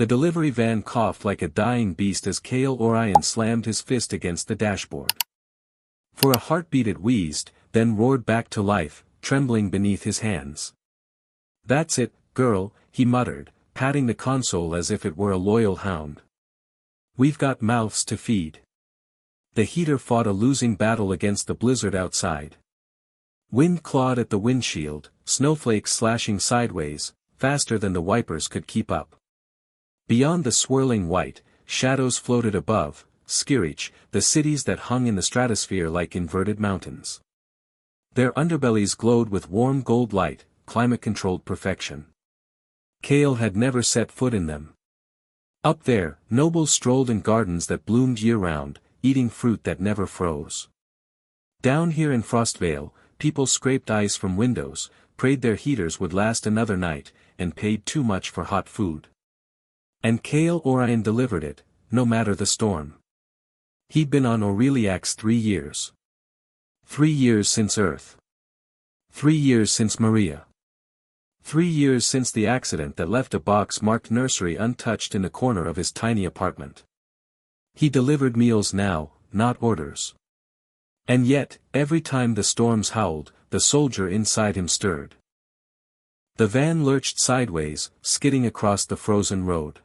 The delivery van coughed like a dying beast as Kale Orion slammed his fist against the dashboard. For a heartbeat it wheezed, then roared back to life, trembling beneath his hands. "That's it, girl," he muttered, patting the console as if it were a loyal hound. "We've got mouths to feed." The heater fought a losing battle against the blizzard outside. Wind clawed at the windshield, snowflakes slashing sideways, faster than the wipers could keep up. Beyond the swirling white, shadows floated above, Skirich, the cities that hung in the stratosphere like inverted mountains. Their underbellies glowed with warm gold light, climate-controlled perfection. Kale had never set foot in them. Up there, nobles strolled in gardens that bloomed year-round, eating fruit that never froze. Down here in Frostvale, people scraped ice from windows, prayed their heaters would last another night, and paid too much for hot food. And Kale Orion delivered it, no matter the storm. He'd been on Aureliax 3 years. 3 years since Earth. 3 years since Maria. 3 years since the accident that left a box-marked nursery untouched in the corner of his tiny apartment. He delivered meals now, not orders. And yet, every time the storms howled, the soldier inside him stirred. The van lurched sideways, skidding across the frozen road.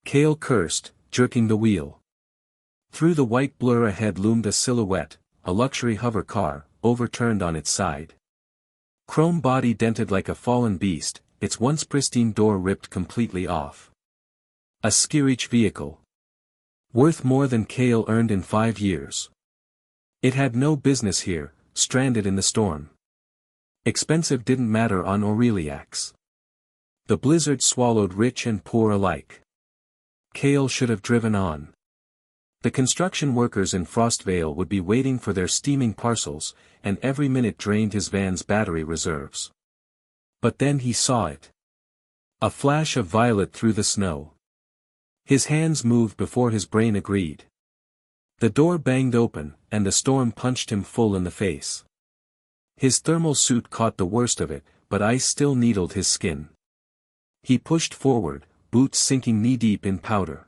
Kale cursed, jerking the wheel. Through the white blur ahead loomed a silhouette, a luxury hover car, overturned on its side. Chrome body dented like a fallen beast, its once pristine door ripped completely off. A Skirich vehicle. Worth more than Kale earned in 5 years. It had no business here, stranded in the storm. Expensive didn't matter on Aureliax. The blizzard swallowed rich and poor alike. Kale should have driven on. The construction workers in Frostvale would be waiting for their steaming parcels, and every minute drained his van's battery reserves. But then he saw it. A flash of violet through the snow. His hands moved before his brain agreed. The door banged open, and the storm punched him full in the face. His thermal suit caught the worst of it, but ice still needled his skin. He pushed forward, boots sinking knee-deep in powder.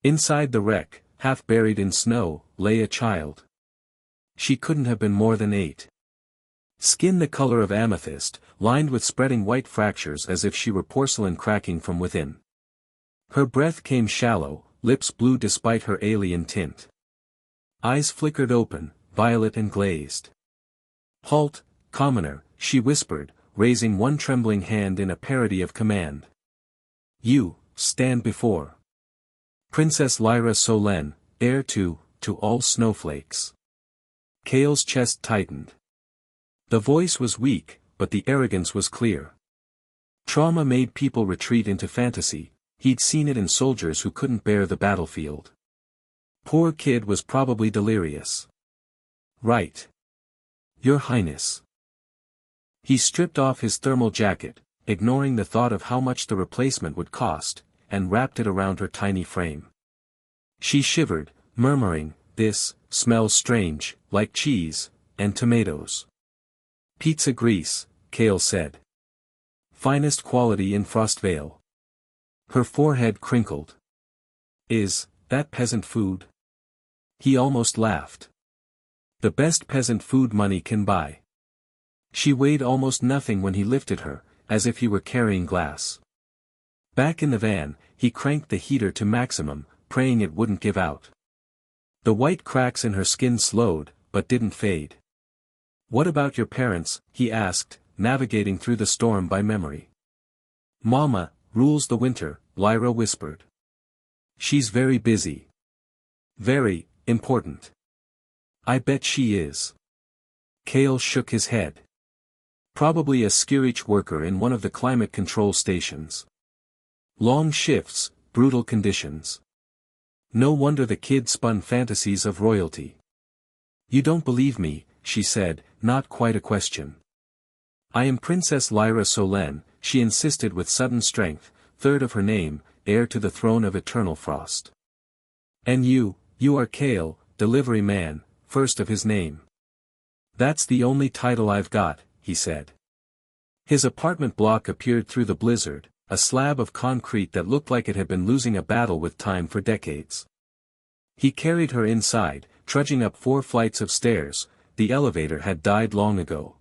Inside the wreck, half buried in snow, lay a child. She couldn't have been more than 8. Skin the color of amethyst, lined with spreading white fractures as if she were porcelain cracking from within. Her breath came shallow, lips blue despite her alien tint. Eyes flickered open, violet and glazed. "Halt, commoner," she whispered, raising one trembling hand in a parody of command. "You, stand before Princess Lyra Solen, heir to all snowflakes." Kale's chest tightened. The voice was weak, but the arrogance was clear. Trauma made people retreat into fantasy, he'd seen it in soldiers who couldn't bear the battlefield. Poor kid was probably delirious. "Right. Your Highness." He stripped off his thermal jacket, ignoring the thought of how much the replacement would cost, and wrapped it around her tiny frame. She shivered, murmuring, "This smells strange, like cheese, and tomatoes." "Pizza grease," Kale said. "Finest quality in Frostvale." Her forehead crinkled. "Is that peasant food?" He almost laughed. "The best peasant food money can buy." She weighed almost nothing when he lifted her, as if he were carrying glass. Back in the van, he cranked the heater to maximum, praying it wouldn't give out. The white cracks in her skin slowed, but didn't fade. "What about your parents?" he asked, navigating through the storm by memory. "Mama rules the winter," Lyra whispered. "She's very busy. Very important." "I bet she is." Kale shook his head. "Probably a Skirich worker in one of the climate control stations. Long shifts, brutal conditions. No wonder the kid spun fantasies of royalty." "You don't believe me," she said, not quite a question. "I am Princess Lyra Solen," she insisted with sudden strength, third of her name, heir to the throne of eternal frost. "And you are Kale, delivery man, first of his name." "That's the only title I've got," he said. His apartment block appeared through the blizzard, a slab of concrete that looked like it had been losing a battle with time for decades. He carried her inside, trudging up 4 flights of stairs. The elevator had died long ago.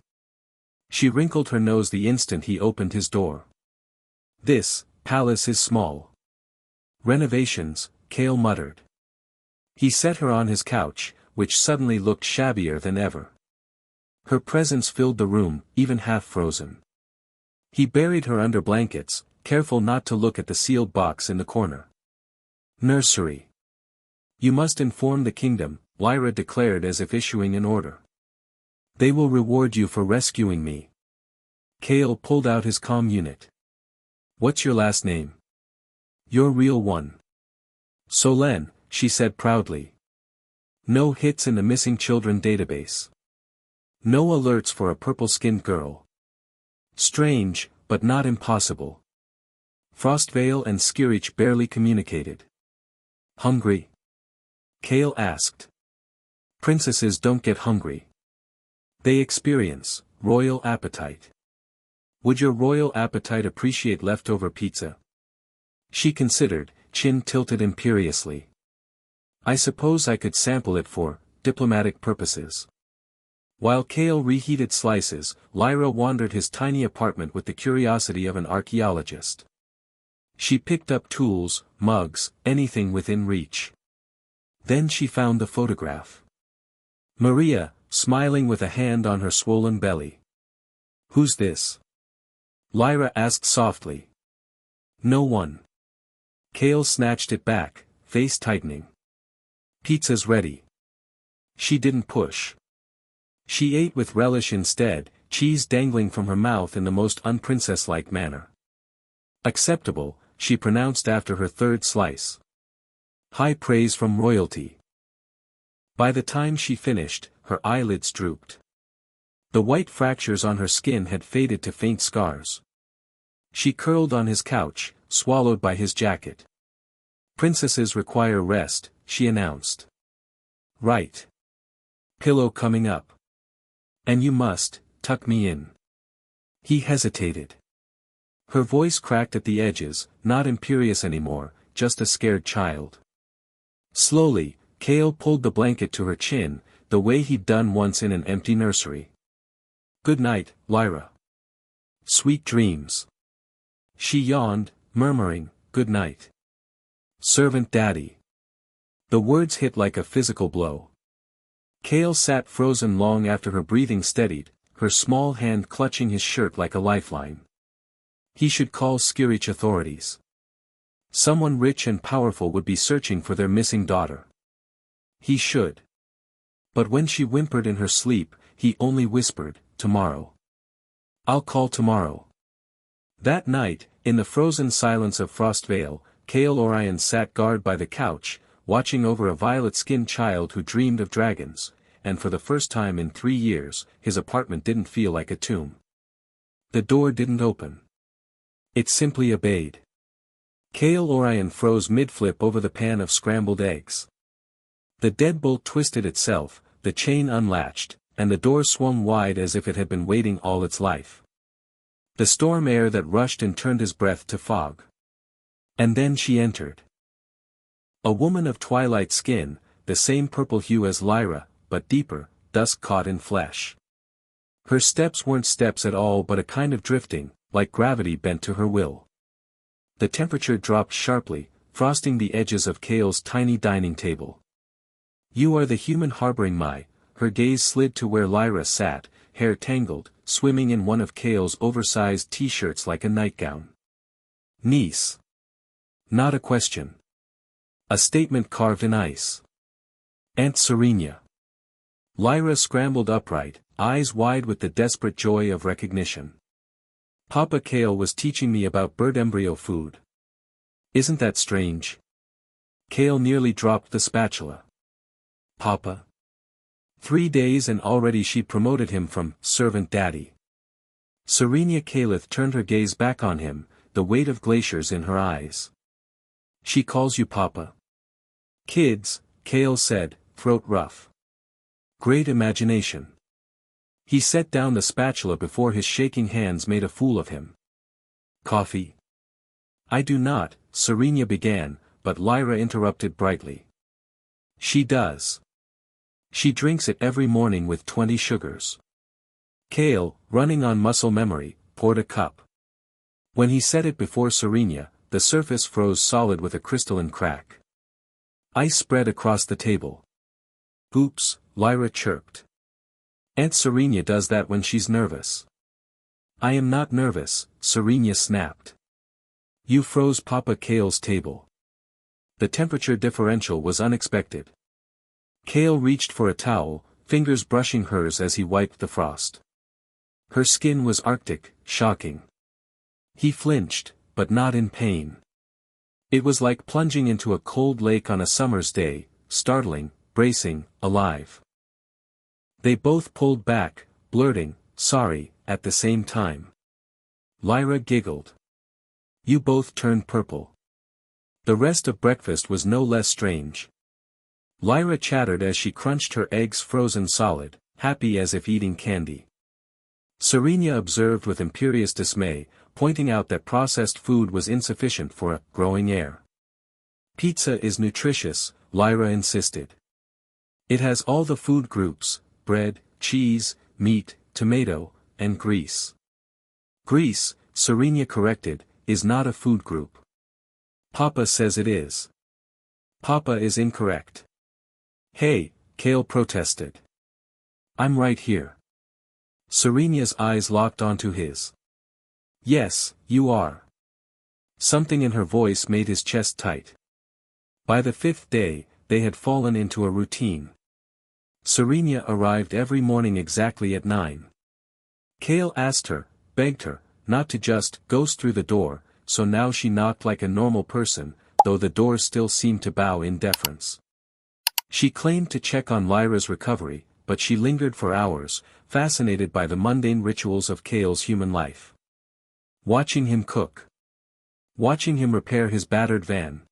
She wrinkled her nose the instant he opened his door. "This palace is small." "Renovations," Cale muttered. He set her on his couch, which suddenly looked shabbier than ever. Her presence filled the room, even half frozen. He buried her under blankets, careful not to look at the sealed box in the corner. "Nursery. You must inform the kingdom," Lyra declared as if issuing an order. "They will reward you for rescuing me." Cale pulled out his comm unit. "What's your last name?" "Your real one." "Solen," she said proudly. "No hits in the missing children database. No alerts for a purple-skinned girl. Strange, but not impossible." Frostvale and Skirich barely communicated. "Hungry?" Cale asked. "Princesses don't get hungry. They experience royal appetite." "Would your royal appetite appreciate leftover pizza?" She considered, chin tilted imperiously. "I suppose I could sample it for diplomatic purposes." While Cale reheated slices, Lyra wandered his tiny apartment with the curiosity of an archaeologist. She picked up tools, mugs, anything within reach. Then she found the photograph. Maria, smiling with a hand on her swollen belly. "Who's this?" Lyra asked softly. "No one." Cale snatched it back, face tightening. "Pizza's ready." She didn't push. She ate with relish instead, cheese dangling from her mouth in the most unprincess-like manner. "Acceptable," she pronounced after her 3rd slice. "High praise from royalty." By the time she finished, her eyelids drooped. The white fractures on her skin had faded to faint scars. She curled on his couch, swallowed by his jacket. "Princesses require rest," she announced. "Right. Pillow coming up. And you must tuck me in." He hesitated. Her voice cracked at the edges, not imperious anymore, just a scared child. Slowly, Cale pulled the blanket to her chin, the way he'd done once in an empty nursery. "Good night, Lyra. Sweet dreams." She yawned, murmuring, "Good night. Servant Daddy." The words hit like a physical blow. Cale sat frozen long after her breathing steadied, her small hand clutching his shirt like a lifeline. He should call Skirich authorities. Someone rich and powerful would be searching for their missing daughter. He should. But when she whimpered in her sleep, he only whispered, "Tomorrow. I'll call tomorrow." That night, in the frozen silence of Frostvale, Cale Orion sat guard by the couch, watching over a violet-skinned child who dreamed of dragons, and for the first time in 3 years, his apartment didn't feel like a tomb. The door didn't open. It simply obeyed. Cale Orion froze mid-flip over the pan of scrambled eggs. The deadbolt twisted itself, the chain unlatched, and the door swung wide as if it had been waiting all its life. The storm air that rushed and turned his breath to fog. And then she entered. A woman of twilight skin, the same purple hue as Lyra, but deeper, dusk caught in flesh. Her steps weren't steps at all but a kind of drifting, like gravity bent to her will. The temperature dropped sharply, frosting the edges of Cale's tiny dining table. "You are the human harboring my," her gaze slid to where Lyra sat, hair tangled, swimming in one of Cale's oversized t-shirts like a nightgown. "Niece." Not a question. A statement carved in ice. "Aunt Serenia." Lyra scrambled upright, eyes wide with the desperate joy of recognition. "Papa Cale was teaching me about bird embryo food." "Isn't that strange?" Cale nearly dropped the spatula. "Papa?" 3 days and already she'd promoted him from servant daddy. Serenia Caleth turned her gaze back on him, the weight of glaciers in her eyes. "She calls you Papa." "Kids," Cale said, throat rough. "Great imagination." He set down the spatula before his shaking hands made a fool of him. "Coffee?" I do not, Serena began, but Lyra interrupted brightly. She does. She drinks it every morning with 20 sugars. Kale, running on muscle memory, poured a cup. When he set it before Serena, the surface froze solid with a crystalline crack. Ice spread across the table. Oops, Lyra chirped. Aunt Serena does that when she's nervous. I am not nervous, Serena snapped. You froze Papa Kale's table. The temperature differential was unexpected. Kale reached for a towel, fingers brushing hers as he wiped the frost. Her skin was arctic, shocking. He flinched, but not in pain. It was like plunging into a cold lake on a summer's day, startling, bracing, alive. They both pulled back, blurting, sorry, at the same time. Lyra giggled. You both turned purple. The rest of breakfast was no less strange. Lyra chattered as she crunched her eggs frozen solid, happy as if eating candy. Serena observed with imperious dismay, pointing out that processed food was insufficient for a growing heir. Pizza is nutritious, Lyra insisted. It has all the food groups: bread, cheese, meat, tomato, and grease. Grease, Serena corrected, is not a food group. Papa says it is. Papa is incorrect. Hey, Kale protested. I'm right here. Serena's eyes locked onto his. Yes, you are. Something in her voice made his chest tight. By the 5th day, they had fallen into a routine. Serena arrived every morning exactly at 9. Kale asked her, begged her, not to just ghost through the door, so now she knocked like a normal person, though the door still seemed to bow in deference. She claimed to check on Lyra's recovery, but she lingered for hours, fascinated by the mundane rituals of Kale's human life. Watching him cook. Watching him repair his battered van.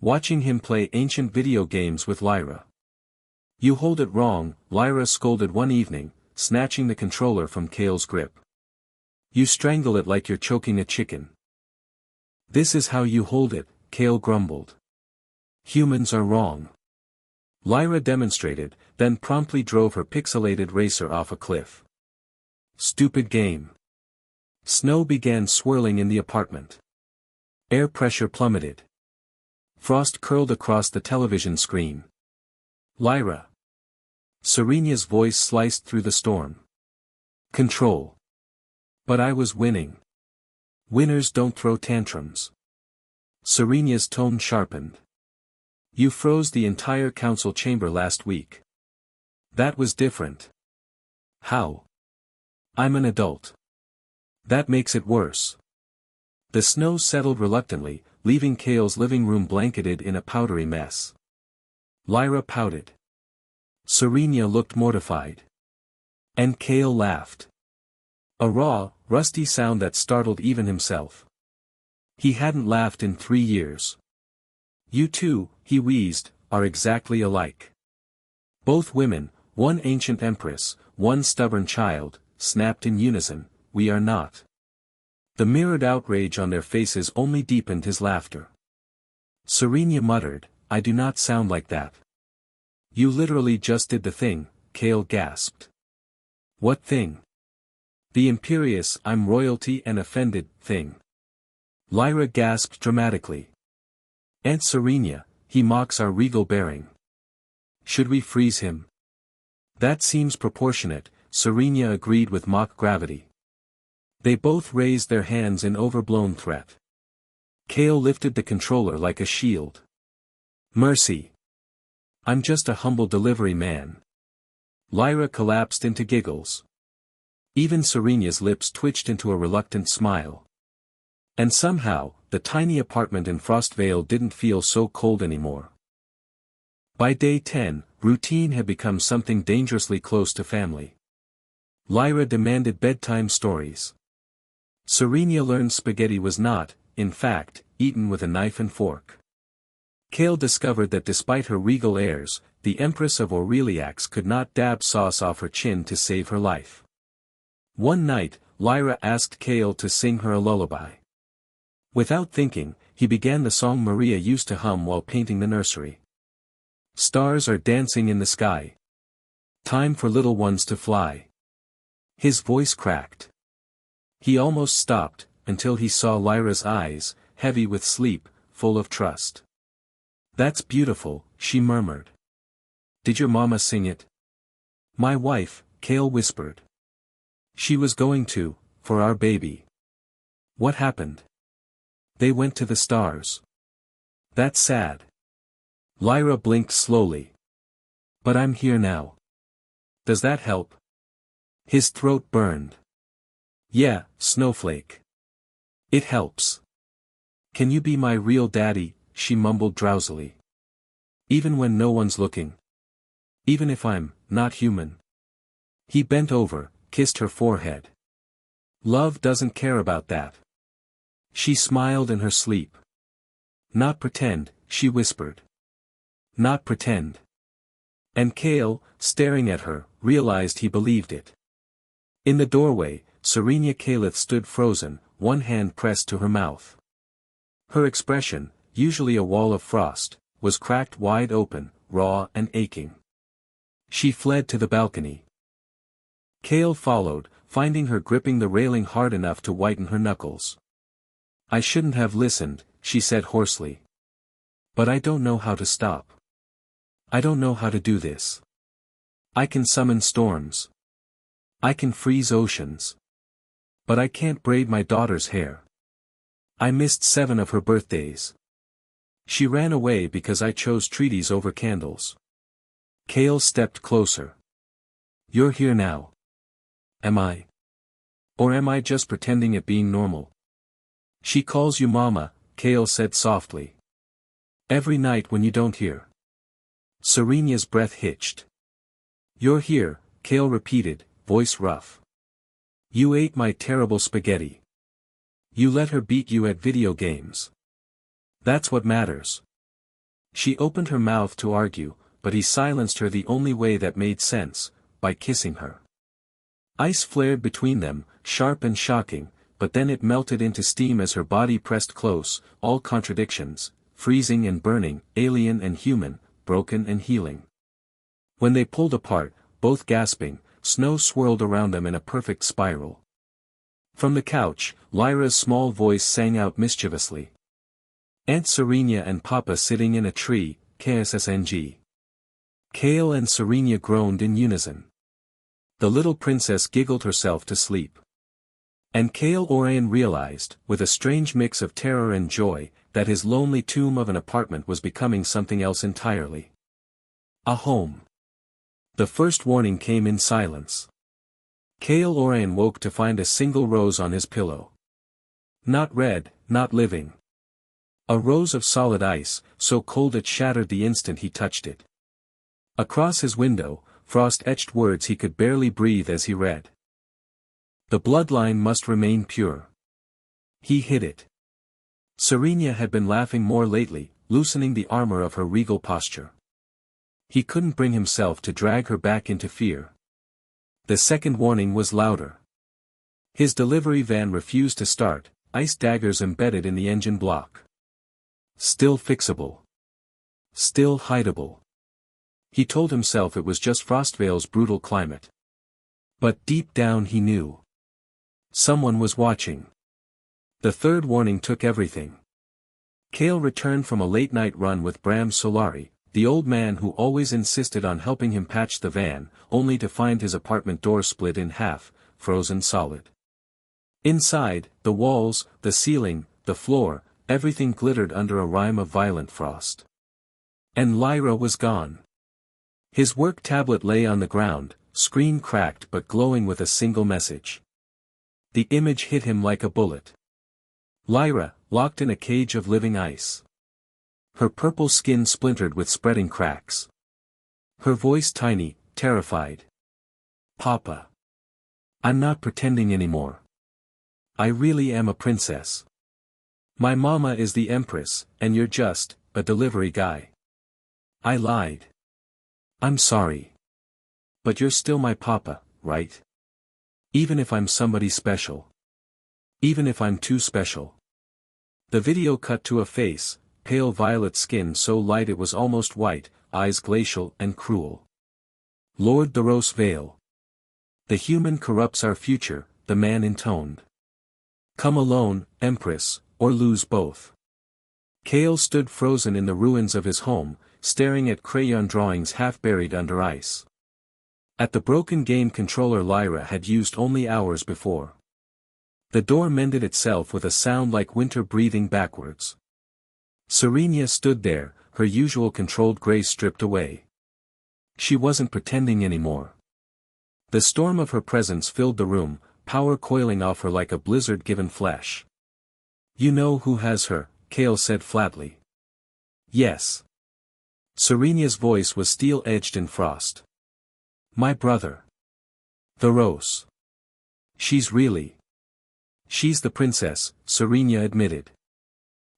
Watching him play ancient video games with Lyra. You hold it wrong, Lyra scolded one evening, snatching the controller from Kale's grip. You strangle it like you're choking a chicken. This is how you hold it, Kale grumbled. Humans are wrong. Lyra demonstrated, then promptly drove her pixelated racer off a cliff. Stupid game. Snow began swirling in the apartment. Air pressure plummeted. Frost curled across the television screen. Lyra. Serena's voice sliced through the storm. Control. But I was winning. Winners don't throw tantrums. Serena's tone sharpened. You froze the entire council chamber last week. That was different. How? I'm an adult. That makes it worse. The snow settled reluctantly, leaving Kale's living room blanketed in a powdery mess. Lyra pouted. Serena looked mortified. And Kale laughed. A raw, rusty sound that startled even himself. He hadn't laughed in 3 years. You two, he wheezed, are exactly alike. Both women, one ancient empress, one stubborn child, snapped in unison, we are not. The mirrored outrage on their faces only deepened his laughter. Serena muttered, I do not sound like that. You literally just did the thing, Kale gasped. What thing? The imperious I'm royalty and offended thing. Lyra gasped dramatically. Aunt Serena, he mocks our regal bearing. Should we freeze him? That seems proportionate, Serena agreed with mock gravity. They both raised their hands in overblown threat. Kale lifted the controller like a shield. Mercy. I'm just a humble delivery man. Lyra collapsed into giggles. Even Serena's lips twitched into a reluctant smile. And somehow, the tiny apartment in Frostvale didn't feel so cold anymore. By day 10, routine had become something dangerously close to family. Lyra demanded bedtime stories. Serena learned spaghetti was not, in fact, eaten with a knife and fork. Kale discovered that despite her regal airs, the Empress of Aureliax could not dab sauce off her chin to save her life. One night, Lyra asked Kale to sing her a lullaby. Without thinking, he began the song Maria used to hum while painting the nursery. Stars are dancing in the sky. Time for little ones to fly. His voice cracked. He almost stopped, until he saw Lyra's eyes, heavy with sleep, full of trust. "That's beautiful," she murmured. "Did your mama sing it?" "My wife," Cale whispered. "She was going to, for our baby." "What happened?" "They went to the stars." "That's sad." Lyra blinked slowly. "But I'm here now. Does that help?" His throat burned. "Yeah, Snowflake. It helps." "Can you be my real daddy?" she mumbled drowsily. "Even when no one's looking? Even if I'm not human?" He bent over, kissed her forehead. "Love doesn't care about that." She smiled in her sleep. "Not pretend," she whispered. "Not pretend." And Cale, staring at her, realized he believed it. In the doorway, Serenia Calith stood frozen, one hand pressed to her mouth. Her expression, usually a wall of frost, was cracked wide open, raw and aching. She fled to the balcony. Cale followed, finding her gripping the railing hard enough to whiten her knuckles. "I shouldn't have listened," she said hoarsely. "But I don't know how to stop. I don't know how to do this. I can summon storms. I can freeze oceans. But I can't braid my daughter's hair. I missed 7 of her birthdays. She ran away because I chose treaties over candles." Cale stepped closer. "You're here now. Am I? Or am I just pretending at being normal?" "She calls you Mama," Cale said softly. "Every night when you don't hear." Serenia's breath hitched. "You're here," Cale repeated, voice rough. "You ate my terrible spaghetti. You let her beat you at video games. That's what matters." She opened her mouth to argue, but he silenced her the only way that made sense, by kissing her. Ice flared between them, sharp and shocking, but then it melted into steam as her body pressed close, all contradictions, freezing and burning, alien and human, broken and healing. When they pulled apart, both gasping, snow swirled around them in a perfect spiral. From the couch, Lyra's small voice sang out mischievously. "Aunt Serenia and Papa sitting in a tree, KSSNG." Cale and Serenia groaned in unison. The little princess giggled herself to sleep. And Cale Orion realized, with a strange mix of terror and joy, that his lonely tomb of an apartment was becoming something else entirely. A home. The first warning came in silence. Cale Orion woke to find a single rose on his pillow. Not red, not living. A rose of solid ice, so cold it shattered the instant he touched it. Across his window, frost-etched words he could barely breathe as he read. "The bloodline must remain pure." He hid it. Serenia had been laughing more lately, loosening the armor of her regal posture. He couldn't bring himself to drag her back into fear. The second warning was louder. His delivery van refused to start, ice daggers embedded in the engine block. Still fixable. Still hideable. He told himself it was just Frostvale's brutal climate. But deep down he knew. Someone was watching. The third warning took everything. Cale returned from a late-night run with Bram Solari, the old man who always insisted on helping him patch the van, only to find his apartment door split in half, frozen solid. Inside, the walls, the ceiling, the floor, everything glittered under a rime of violent frost. And Lyra was gone. His work tablet lay on the ground, screen cracked but glowing with a single message. The image hit him like a bullet. Lyra, locked in a cage of living ice. Her purple skin splintered with spreading cracks. Her voice tiny, terrified. "Papa. I'm not pretending anymore. I really am a princess. My mama is the empress, and you're just a delivery guy. I lied. I'm sorry. But you're still my papa, right? Even if I'm somebody special. Even if I'm too special." The video cut to a face, pale violet skin so light it was almost white, eyes glacial and cruel. Lord the Rose Vale. The human corrupts our future, the man intoned. Come alone, Empress, or lose both. Kale stood frozen in the ruins of his home, staring at crayon drawings half buried under ice. At the broken game controller Lyra had used only hours before. The door mended itself with a sound like winter breathing backwards. Serenia stood there, her usual controlled grace stripped away. She wasn't pretending anymore. The storm of her presence filled the room, power coiling off her like a blizzard given flesh. You know who has her, Kale said flatly. Yes. Serenia's voice was steel-edged in frost. My brother. The Rose. She's the princess, Serenia admitted.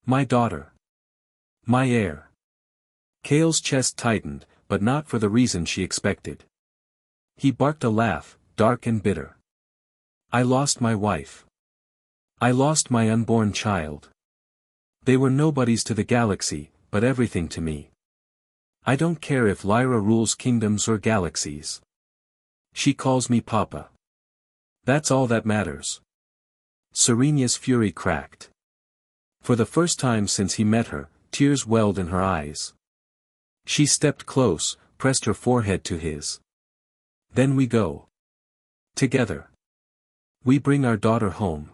My daughter. My heir. Kale's chest tightened, but not for the reason she expected. He barked a laugh, dark and bitter. I lost my wife. I lost my unborn child. They were nobodies to the galaxy, but everything to me. I don't care if Lyra rules kingdoms or galaxies. She calls me Papa. That's all that matters. Serenia's fury cracked. For the first time since he met her, tears welled in her eyes. She stepped close, pressed her forehead to his. Then we go. Together. We bring our daughter home.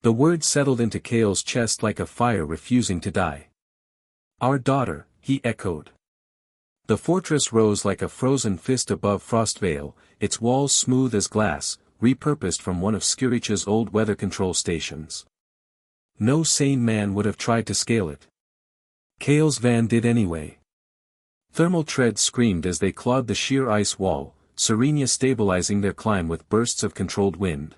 The word settled into Kale's chest like a fire refusing to die. Our daughter, he echoed. The fortress rose like a frozen fist above Frostvale, its walls smooth as glass, repurposed from one of Skirich's old weather control stations. No sane man would have tried to scale it. Kale's van did anyway. Thermal treads screamed as they clawed the sheer ice wall, Serenia stabilizing their climb with bursts of controlled wind.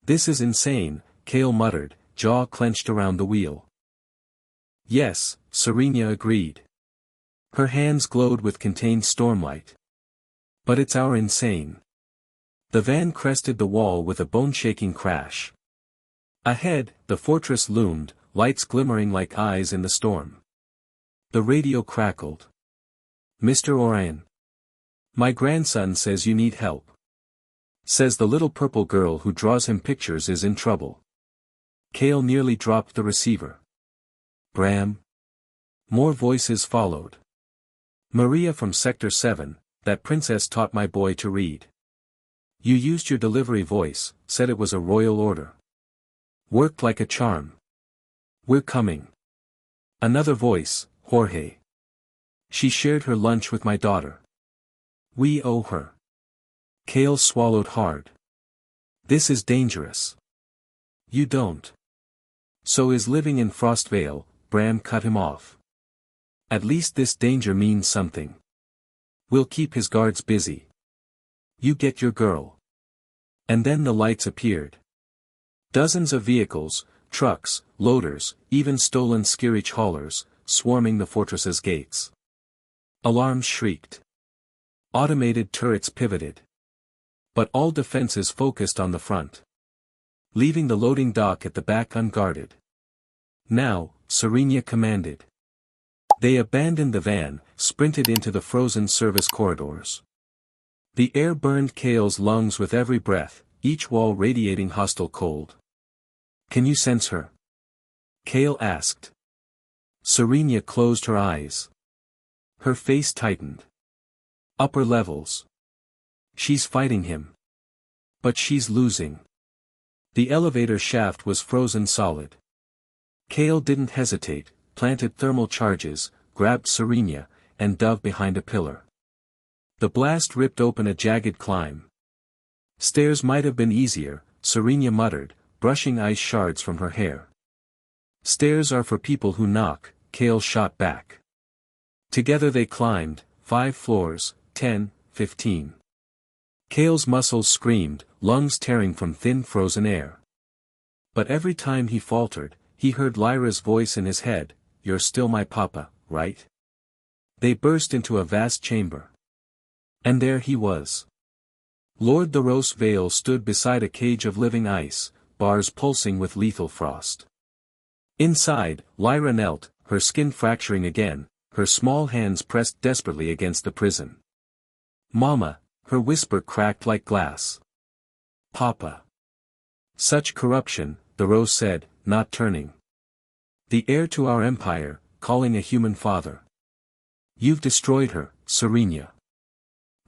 This is insane, Kale muttered, jaw clenched around the wheel. Yes, Serenia agreed. Her hands glowed with contained stormlight. But it's our insane. The van crested the wall with a bone-shaking crash. Ahead, the fortress loomed, lights glimmering like eyes in the storm. The radio crackled. Mr. Orion. My grandson says you need help. Says the little purple girl who draws him pictures is in trouble. Kale nearly dropped the receiver. Bram. More voices followed. Maria from Sector 7, that princess taught my boy to read. You used your delivery voice, said it was a royal order. Worked like a charm. We're coming. Another voice, Jorge. She shared her lunch with my daughter. We owe her. Kale swallowed hard. This is dangerous. You don't. So is living in Frostvale, Bram cut him off. At least this danger means something. We'll keep his guards busy. You get your girl. And then the lights appeared. Dozens of vehicles, trucks, loaders, even stolen Skirich haulers, swarming the fortress's gates. Alarms shrieked. Automated turrets pivoted. But all defenses focused on the front. Leaving the loading dock at the back unguarded. Now, Serenia commanded. They abandoned the van, sprinted into the frozen service corridors. The air burned Kale's lungs with every breath, each wall radiating hostile cold. Can you sense her? Kale asked. Serenia closed her eyes. Her face tightened. Upper levels. She's fighting him. But she's losing. The elevator shaft was frozen solid. Kale didn't hesitate, planted thermal charges, grabbed Serenia, and dove behind a pillar. The blast ripped open a jagged climb. Stairs might have been easier, Serenia muttered, brushing ice shards from her hair. Stairs are for people who knock, Kale shot back. Together they climbed, 5 floors, 10, 15. Kale's muscles screamed, lungs tearing from thin frozen air. But every time he faltered, he heard Lyra's voice in his head, "You're still my papa, right?" They burst into a vast chamber. And there he was. Lord the Rose Vale stood beside a cage of living ice, bars pulsing with lethal frost. Inside, Lyra knelt, her skin fracturing again, her small hands pressed desperately against the prison. "Mama," her whisper cracked like glass. "Papa." "Such corruption," the rose said, not turning. "The heir to our empire, calling a human father. You've destroyed her, Serenia."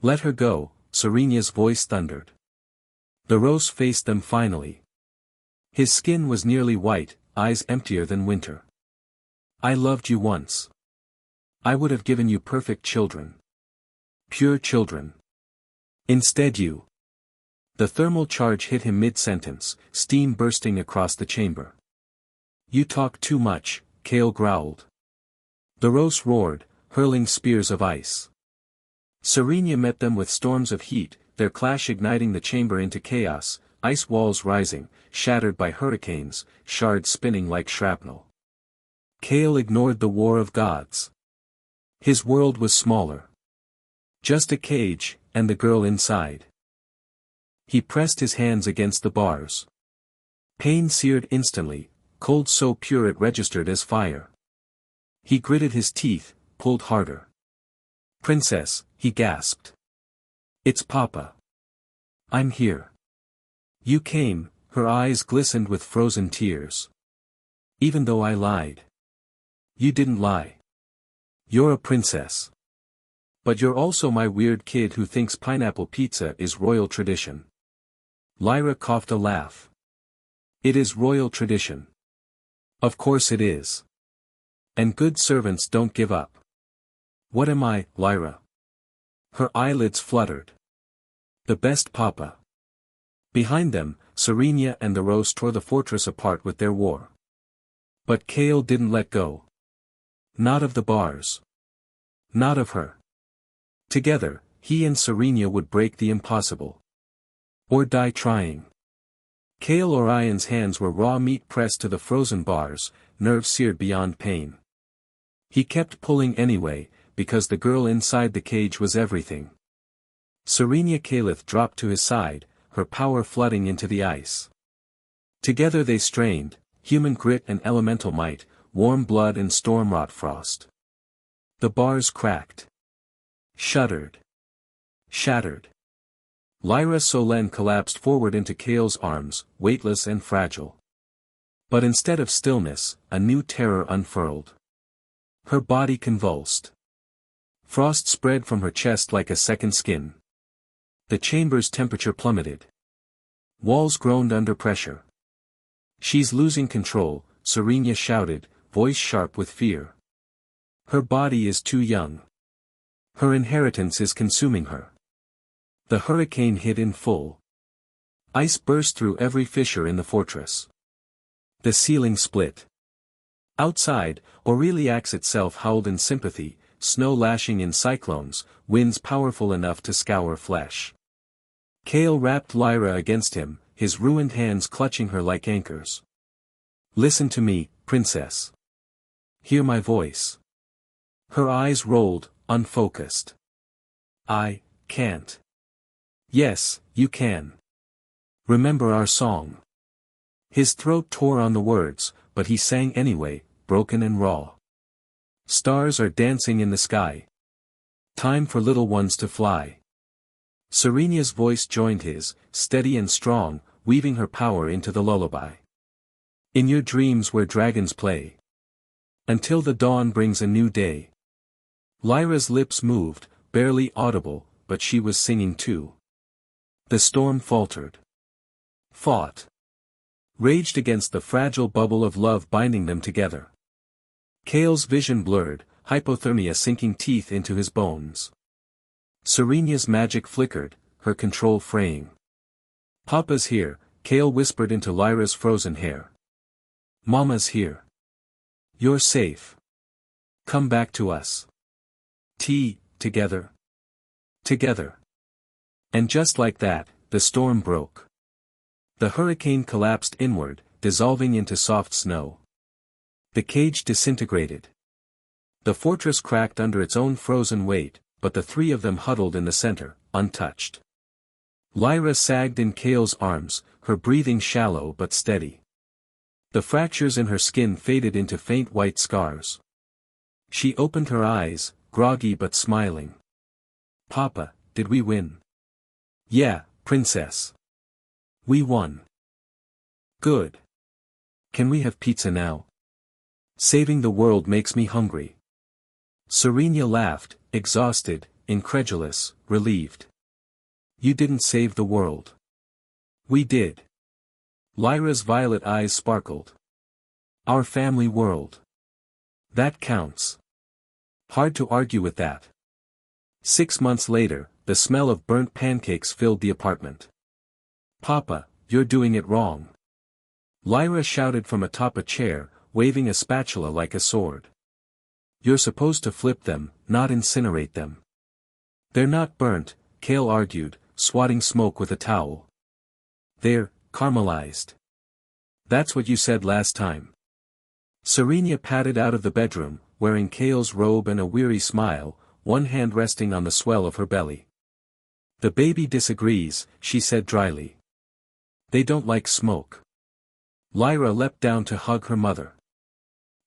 "Let her go," Serenia's voice thundered. The rose faced them finally. His skin was nearly white, eyes emptier than winter. "I loved you once. I would have given you perfect children. Pure children. Instead you—" The thermal charge hit him mid-sentence, steam bursting across the chamber. "You talk too much," Kale growled. The rose roared, hurling spears of ice. Serenia met them with storms of heat, their clash igniting the chamber into chaos, ice walls rising, shattered by hurricanes, shards spinning like shrapnel. Kale ignored the war of gods. His world was smaller. Just a cage, and the girl inside. He pressed his hands against the bars. Pain seared instantly, cold so pure it registered as fire. He gritted his teeth, pulled harder. "Princess," he gasped. "It's Papa. I'm here." "You came," her eyes glistened with frozen tears. "Even though I lied." "You didn't lie. You're a princess. But you're also my weird kid who thinks pineapple pizza is royal tradition." Lyra coughed a laugh. "It is royal tradition. Of course it is. And good servants don't give up." "What am I, Lyra?" Her eyelids fluttered. "The best papa." Behind them, Serenia and the rose tore the fortress apart with their war. But Kale didn't let go. Not of the bars. Not of her. Together, he and Serenia would break the impossible. Or die trying. Kale Orion's hands were raw meat pressed to the frozen bars, nerves seared beyond pain. He kept pulling anyway, because the girl inside the cage was everything. Serenia Calith dropped to his side, her power flooding into the ice. Together they strained, human grit and elemental might, warm blood and storm-wrought frost. The bars cracked. Shuddered. Shattered. Lyra Solen collapsed forward into Kale's arms, weightless and fragile. But instead of stillness, a new terror unfurled. Her body convulsed. Frost spread from her chest like a second skin. The chamber's temperature plummeted. Walls groaned under pressure. "She's losing control," Serenia shouted, voice sharp with fear. "Her body is too young. Her inheritance is consuming her." The hurricane hit in full. Ice burst through every fissure in the fortress. The ceiling split. Outside, Aureliax itself howled in sympathy, snow lashing in cyclones, winds powerful enough to scour flesh. Kale wrapped Lyra against him, his ruined hands clutching her like anchors. "Listen to me, princess. Hear my voice." Her eyes rolled, unfocused. "I can't." "Yes, you can. Remember our song." His throat tore on the words, but he sang anyway, broken and raw. "Stars are dancing in the sky. Time for little ones to fly." Serenia's voice joined his, steady and strong, weaving her power into the lullaby. "In your dreams where dragons play. Until the dawn brings a new day." Lyra's lips moved, barely audible, but she was singing too. The storm faltered. Fought. Raged against the fragile bubble of love binding them together. Kale's vision blurred, hypothermia sinking teeth into his bones. Serenia's magic flickered, her control fraying. "Papa's here," Kale whispered into Lyra's frozen hair. "Mama's here. You're safe. Come back to us. Together. Together." And just like that, the storm broke. The hurricane collapsed inward, dissolving into soft snow. The cage disintegrated. The fortress cracked under its own frozen weight, but the three of them huddled in the center, untouched. Lyra sagged in Kale's arms, her breathing shallow but steady. The fractures in her skin faded into faint white scars. She opened her eyes, groggy but smiling. Papa, did we win? Yeah, princess. We won. Good. Can we have pizza now? Saving the world makes me hungry. Serena laughed, exhausted, incredulous, relieved. You didn't save the world. We did. Lyra's violet eyes sparkled. Our family world. That counts. Hard to argue with that. 6 months later, the smell of burnt pancakes filled the apartment. Papa, you're doing it wrong. Lyra shouted from atop a chair, waving a spatula like a sword. You're supposed to flip them, not incinerate them. They're not burnt, Kale argued, swatting smoke with a towel. They're caramelized. That's what you said last time. Serena padded out of the bedroom, wearing Kale's robe and a weary smile, one hand resting on the swell of her belly. The baby disagrees, she said dryly. They don't like smoke. Lyra leapt down to hug her mother.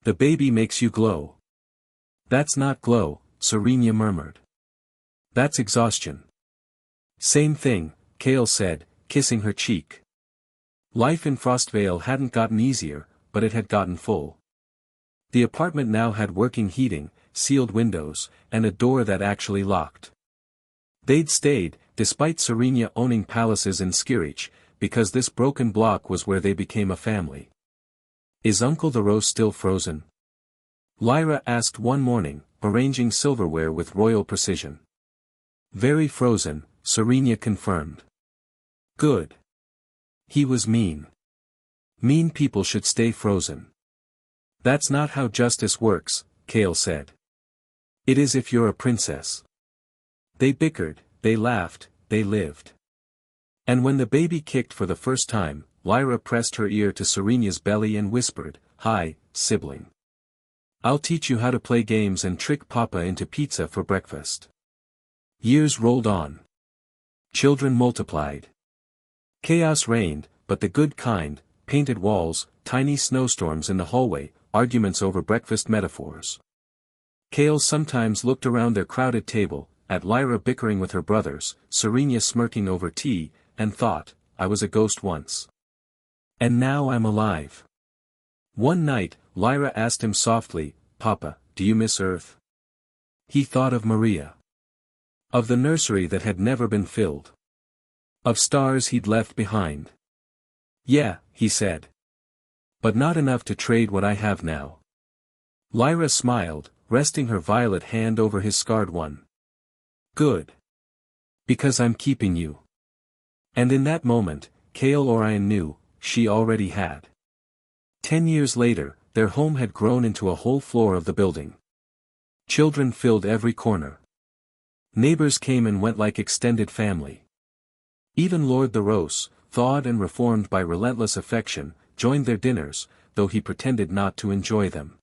The baby makes you glow. That's not glow, Serena murmured. That's exhaustion. Same thing, Kale said, kissing her cheek. Life in Frostvale hadn't gotten easier, but it had gotten full. The apartment now had working heating, sealed windows, and a door that actually locked. They'd stayed, despite Serena owning palaces in Skirich, because this broken block was where they became a family. Is Uncle the roast still frozen? Lyra asked one morning, arranging silverware with royal precision. Very frozen, Serena confirmed. Good. He was mean. Mean people should stay frozen. That's not how justice works, Kale said. It is if you're a princess. They bickered, they laughed, they lived. And when the baby kicked for the first time, Lyra pressed her ear to Serena's belly and whispered, "Hi, sibling. I'll teach you how to play games and trick Papa into pizza for breakfast." Years rolled on. Children multiplied. Chaos reigned, but the good kind, painted walls, tiny snowstorms in the hallway, arguments over breakfast metaphors. Kale sometimes looked around their crowded table, at Lyra bickering with her brothers, Serena smirking over tea, and thought, I was a ghost once. And now I'm alive. One night, Lyra asked him softly, Papa, do you miss Earth? He thought of Maria. Of the nursery that had never been filled. Of stars he'd left behind. Yeah, he said. But not enough to trade what I have now. Lyra smiled, resting her violet hand over his scarred one. Good. Because I'm keeping you. And in that moment, Kale Orion knew, she already had. 10 years later, their home had grown into a whole floor of the building. Children filled every corner. Neighbors came and went like extended family. Even Lord the Rose, thawed and reformed by relentless affection, joined their dinners, though he pretended not to enjoy them.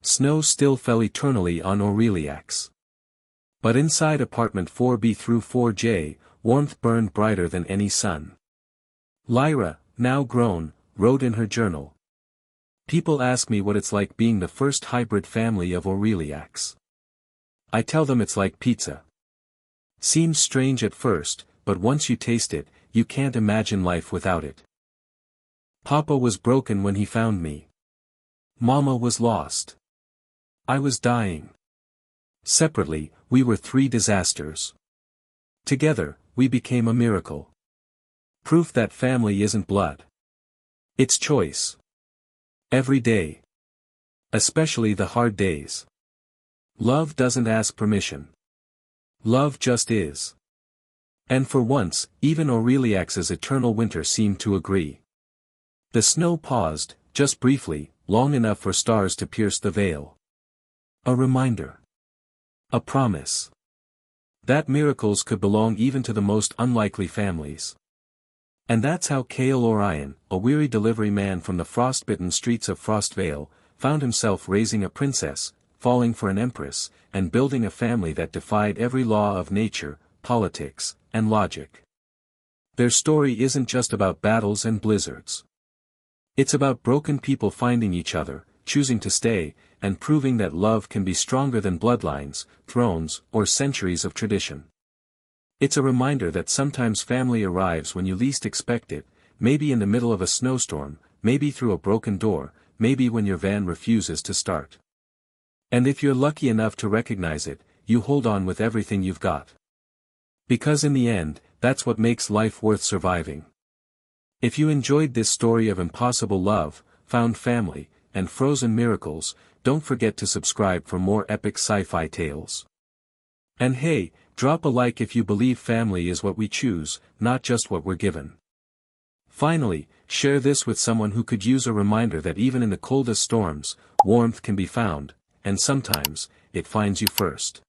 Snow still fell eternally on Aureliax. But inside apartment 4B through 4J, warmth burned brighter than any sun. Lyra, now grown, wrote in her journal. People ask me what it's like being the first hybrid family of Aureliax. I tell them it's like pizza. Seems strange at first, but once you taste it, you can't imagine life without it. Papa was broken when he found me. Mama was lost. I was dying. Separately, we were 3 disasters. Together, we became a miracle. Proof that family isn't blood. It's choice. Every day. Especially the hard days. Love doesn't ask permission. Love just is. And for once, even Aureliax's eternal winter seemed to agree. The snow paused, just briefly, long enough for stars to pierce the veil. A reminder. A promise. That miracles could belong even to the most unlikely families. And that's how Kale Orion, a weary delivery man from the frostbitten streets of Frostvale, found himself raising a princess, falling for an empress, and building a family that defied every law of nature, politics, and logic. Their story isn't just about battles and blizzards. It's about broken people finding each other, choosing to stay, and proving that love can be stronger than bloodlines, thrones, or centuries of tradition. It's a reminder that sometimes family arrives when you least expect it, maybe in the middle of a snowstorm, maybe through a broken door, maybe when your van refuses to start. And if you're lucky enough to recognize it, you hold on with everything you've got. Because in the end, that's what makes life worth surviving. If you enjoyed this story of impossible love, found family, and frozen miracles, don't forget to subscribe for more epic sci-fi tales. And hey, drop a like if you believe family is what we choose, not just what we're given. Finally, share this with someone who could use a reminder that even in the coldest storms, warmth can be found, and sometimes, it finds you first.